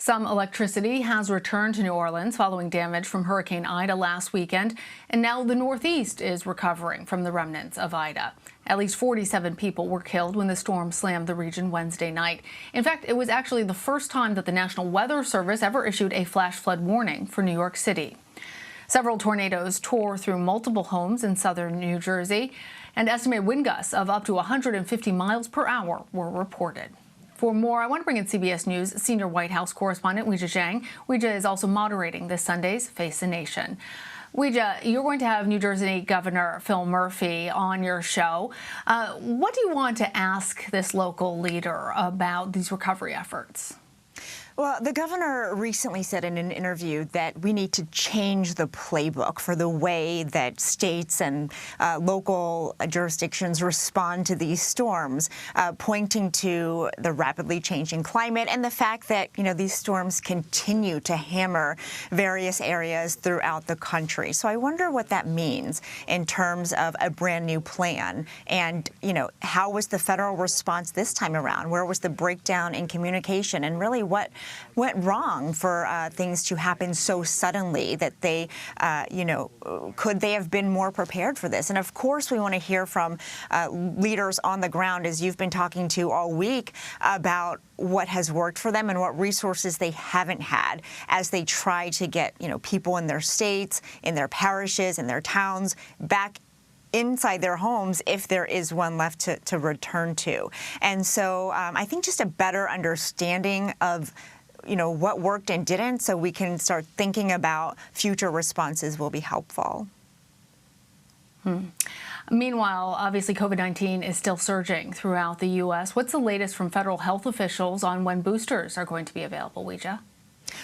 Some electricity has returned to New Orleans following damage from Hurricane Ida last weekend, and now the Northeast is recovering from the remnants of Ida. At least 47 people were killed when the storm slammed the region Wednesday night. In fact, it was actually the first time that the National Weather Service ever issued a flash flood warning for New York City. Several tornadoes tore through multiple homes in southern New Jersey, and estimated wind gusts of up to 150 miles per hour were reported. For more, I want to bring in CBS News senior White House correspondent Weijia Jiang. Weijia is also moderating this Sunday's Face the Nation. Weijia, you're going to have New Jersey Governor Phil Murphy on your show. What do you want to ask this local leader about these recovery efforts? Well, the governor recently said in an interview that we need to change the playbook for the way that states and local jurisdictions respond to these storms, pointing to the rapidly changing climate and the fact that, these storms continue to hammer various areas throughout the country. So I wonder what that means in terms of a brand new plan. And, how was the federal response this time around? Where was the breakdown in communication? And really what went wrong for things to happen so suddenly that they, could they have been more prepared for this? And of course, we want to hear from leaders on the ground, as you've been talking to all week, about what has worked for them and what resources they haven't had as they try to get, people in their states, in their parishes, in their towns back inside their homes, if there is one left to return to. And so I think just a better understanding of what worked and didn't, so we can start thinking about future responses, will be helpful. Meanwhile, obviously, COVID-19 is still surging throughout the U.S. What's the latest from federal health officials on when boosters are going to be available, Weijia?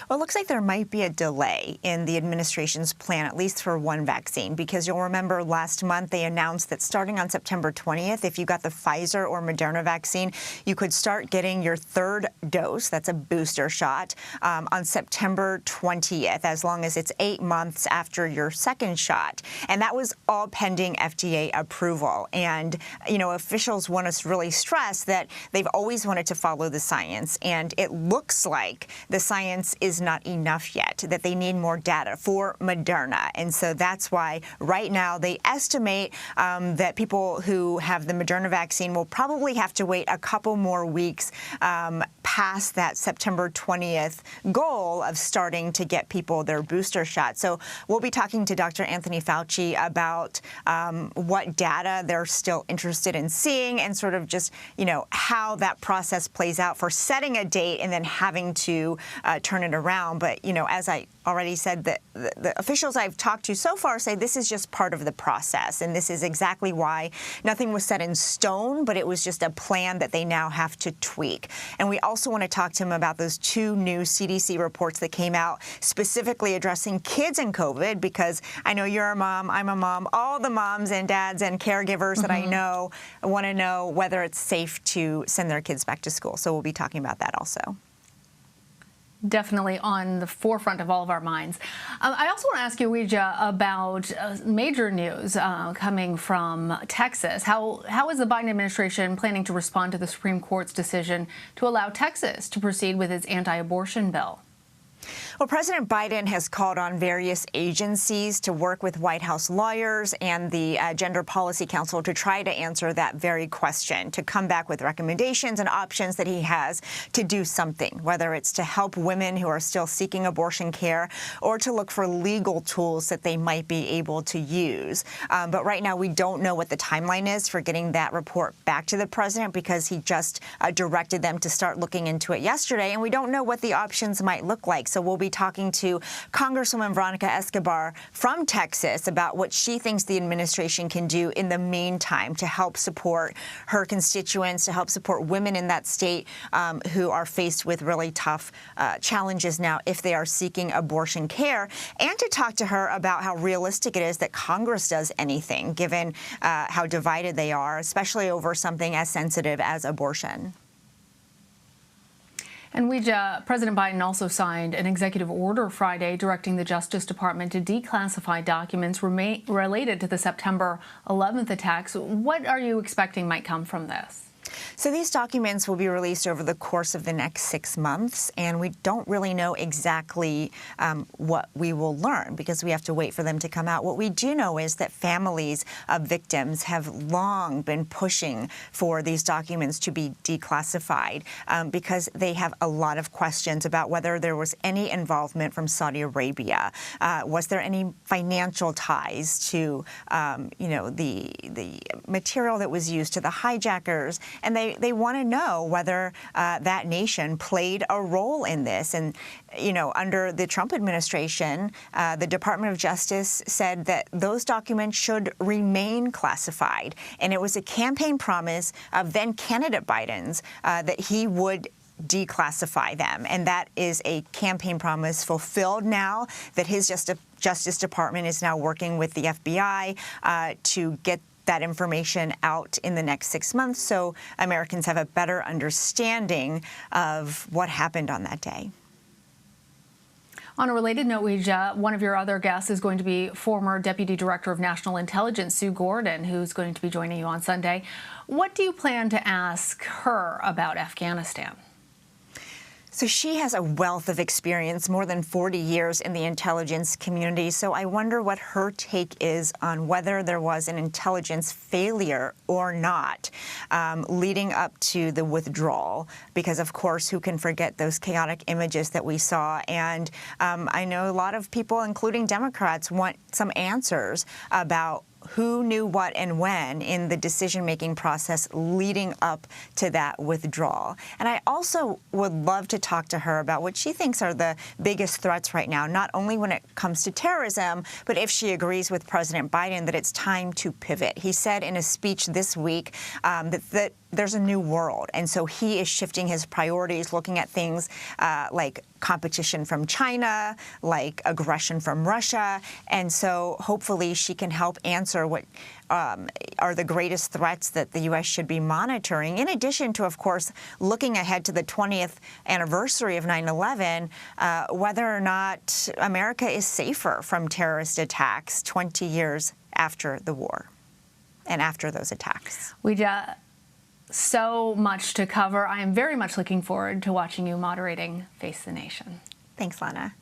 Well, it looks like there might be a delay in the administration's plan, at least for one vaccine, because you'll remember last month they announced that starting on September 20th, if you got the Pfizer or Moderna vaccine, you could start getting your third dose, that's a booster shot, on September 20th, as long as it's 8 months after your second shot. And that was all pending FDA approval. And, officials want us to really stress that they've always wanted to follow the science. And it looks like the science is not enough yet, that they need more data for Moderna. And so that's why right now they estimate that people who have the Moderna vaccine will probably have to wait a couple more weeks past that September 20th goal of starting to get people their booster shot. So we'll be talking to Dr. Anthony Fauci about what data they're still interested in seeing and sort of just, how that process plays out for setting a date and then having to turn it around. But, as I already said, the officials I've talked to so far say this is just part of the process. And this is exactly why nothing was set in stone, but it was just a plan that they now have to tweak. And we also want to talk to him about those two new CDC reports that came out specifically addressing kids and COVID, because I know you're a mom, I'm a mom, all the moms and dads and caregivers that I know want to know whether it's safe to send their kids back to school. So we'll be talking about that also. Definitely on the forefront of all of our minds. I also want to ask you, Weijia, about major news coming from Texas. How is the Biden administration planning to respond to the Supreme Court's decision to allow Texas to proceed with its anti-abortion bill? Well, President Biden has called on various agencies to work with White House lawyers and the Gender Policy Council to try to answer that very question, to come back with recommendations and options that he has to do something, whether it's to help women who are still seeking abortion care or to look for legal tools that they might be able to use. But right now, we don't know what the timeline is for getting that report back to the president, because he just directed them to start looking into it yesterday, and we don't know what the options might look like. So we'll be talking to Congresswoman Veronica Escobar from Texas about what she thinks the administration can do in the meantime to help support her constituents, to help support women in that state who are faced with really tough challenges now if they are seeking abortion care, and to talk to her about how realistic it is that Congress does anything, given how divided they are, especially over something as sensitive as abortion. And Weijia, President Biden also signed an executive order Friday directing the Justice Department to declassify documents related to the September 11th attacks. What are you expecting might come from this? So these documents will be released over the course of the next 6 months, and we don't really know exactly what we will learn because we have to wait for them to come out. What we do know is that families of victims have long been pushing for these documents to be declassified because they have a lot of questions about whether there was any involvement from Saudi Arabia. Was there any financial ties to, the material that was used, to the hijackers? And they want to know whether that nation played a role in this. And, under the Trump administration, the Department of Justice said that those documents should remain classified. And it was a campaign promise of then candidate Biden's that he would declassify them. And that is a campaign promise fulfilled now that his Justice Department is now working with the FBI to get that information out in the next 6 months so Americans have a better understanding of what happened on that day. On a related note, Weijia, one of your other guests is going to be former Deputy Director of National Intelligence, Sue Gordon, who's going to be joining you on Sunday. What do you plan to ask her about Afghanistan? So she has a wealth of experience, more than 40 years in the intelligence community. So I wonder what her take is on whether there was an intelligence failure or not leading up to the withdrawal. Because, of course, who can forget those chaotic images that we saw? And I know a lot of people, including Democrats, want some answers about who knew what and when in the decision-making process leading up to that withdrawal. And I also would love to talk to her about what she thinks are the biggest threats right now, not only when it comes to terrorism, but if she agrees with President Biden that it's time to pivot. He said in a speech this week that there's a new world, and so he is shifting his priorities, looking at things like competition from China, like aggression from Russia, and so hopefully she can help answer what are the greatest threats that the U.S. should be monitoring, in addition to, of course, looking ahead to the 20th anniversary of 9/11, whether or not America is safer from terrorist attacks 20 years after the war and after those attacks. Weijia, so much to cover. I am very much looking forward to watching you moderating Face the Nation. Thanks, Lana.